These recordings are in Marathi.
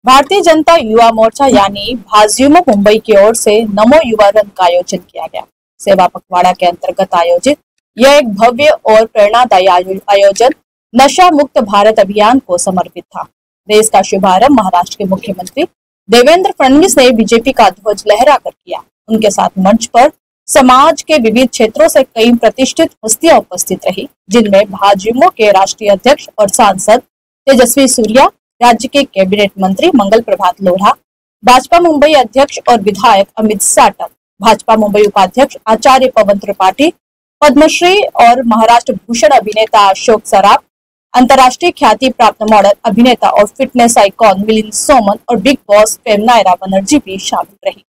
भारतीय जनता युवा मोर्चा यानी भाजयुमो मुंबई की ओर से नमो युवा रन का आयोजन किया गया। सेवा पखवाड़ा के अंतर्गत आयोजित यह एक भव्य और प्रेरणादायी आयोजन नशा मुक्त भारत अभियान को समर्पित था। रेस का शुभारंभ महाराष्ट्र के मुख्यमंत्री देवेंद्र फडणवीस ने बीजेपी का ध्वज लहराकर किया। उनके साथ मंच पर समाज के विविध क्षेत्रों से कई प्रतिष्ठित हस्तियां उपस्थित रही, जिनमें भाजयुमो के राष्ट्रीय अध्यक्ष और सांसद तेजस्वी सूर्या, राज्य के कैबिनेट मंत्री मंगल प्रभात लोढ़ा, भाजपा मुंबई अध्यक्ष और विधायक अमित साटम, भाजपा मुंबई उपाध्यक्ष आचार्य पवन त्रिपाठी, पद्मश्री और महाराष्ट्र भूषण अभिनेता अशोक सराफ, अंतर्राष्ट्रीय ख्याति प्राप्त मॉडल अभिनेता और फिटनेस आइकॉन मिलिंद सोमन और Bigg Boss fame Naira Banerjee भी शामिल रही।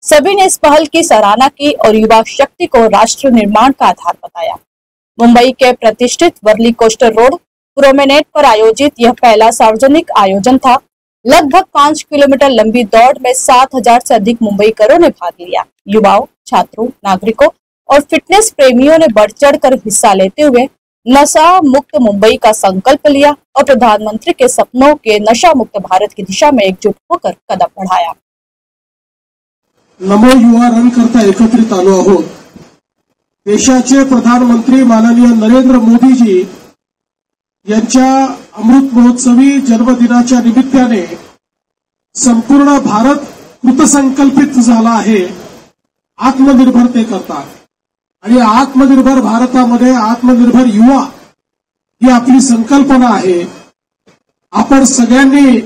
सभी ने इस पहल की सराहना की और युवा शक्ति को राष्ट्र निर्माण का आधार बताया। मुंबई के प्रतिष्ठित वर्ली कोस्टर रोड प्रोमेनेड पर आयोजित यह पहला सार्वजनिक आयोजन था। लगभग 5 किलोमीटर लंबी दौड़ में 7,000 से अधिक मुंबईकरों ने भाग लिया। युवाओं, छात्रों, नागरिकों और फिटनेस प्रेमियों ने बढ़ चढ़ कर हिस्सा लेते हुए नशा मुक्त मुंबई का संकल्प लिया और प्रधानमंत्री के सपनों के नशा मुक्त भारत की दिशा में एकजुट होकर कदम बढ़ाया। नमो युवा रन करता एकत्रित आलो आहोत। देशाचे प्रधानमंत्री माननीय नरेंद्र मोदीजी यांच्या अमृत महोत्सवी जन्मदिनाच्या निमित्ताने संपूर्ण भारत कृतसंकल्पित झाला आहे आत्मनिर्भरतेकरता। आणि आत्मनिर्भर भारतामध्ये आत्मनिर्भर युवा ही आपली संकल्पना आहे। आपण सगळ्यांनी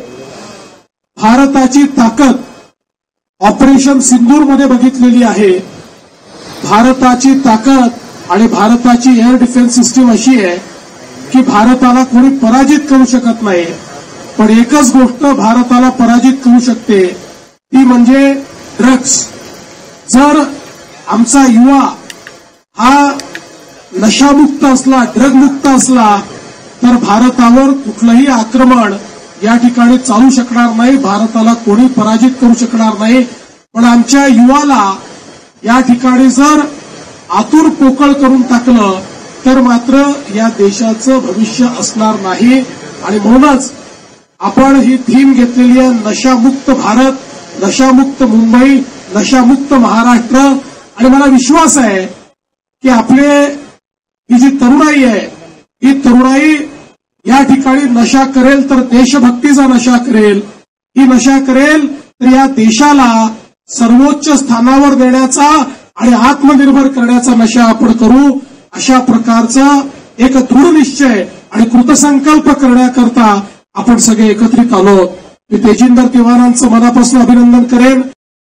भारताची ताकद ऑपरेशन सिंदूर मध्ये बघितलेली आहे। भारताची ताकद आणि भारताची एअर डिफेन्स सिस्टीम अशी आहे की भारताला कोणी पराजित करू शकत नाही, पण एकच गोष्ट भारताला पराजित करू शकते, ती म्हणजे ड्रग्स। जर आमचा युवा हा नशामुक्त असला, ड्रगमुक्त असला तर भारतावर कुठलंही आक्रमण या ठिकाणी चालू शकणार नाही, भारताला कोणी पराजित करू शकणार नाही। पण आमच्या युवाला या ठिकाणी जर आतूर पोकळ करून टाकलं तर मात्र या देशाचं भविष्य असणार नाही। आणि म्हणूनच आपण ही थीम घेतलेली आहे, नशामुक्त भारत, नशामुक्त मुंबई, नशामुक्त महाराष्ट्र। आणि मला विश्वास आहे की आपले ही जी तरुणाई आहे, ही तरुणाई या ठिकाणी नशा करेल तर देशभक्तीचा नशा करेल, ही नशा करेल तर या देशाला सर्वोच्च स्थानावर नेण्याचा आणि आत्मनिर्भर करण्याचा नशा आपण करू। अशा प्रकारचा एक दृढ निश्चय आणि कृतसंकल्प करण्याकरता आपण सगळे एकत्रित आलो। मी तेजिंदर तिवारांचं मनापासून अभिनंदन करेन।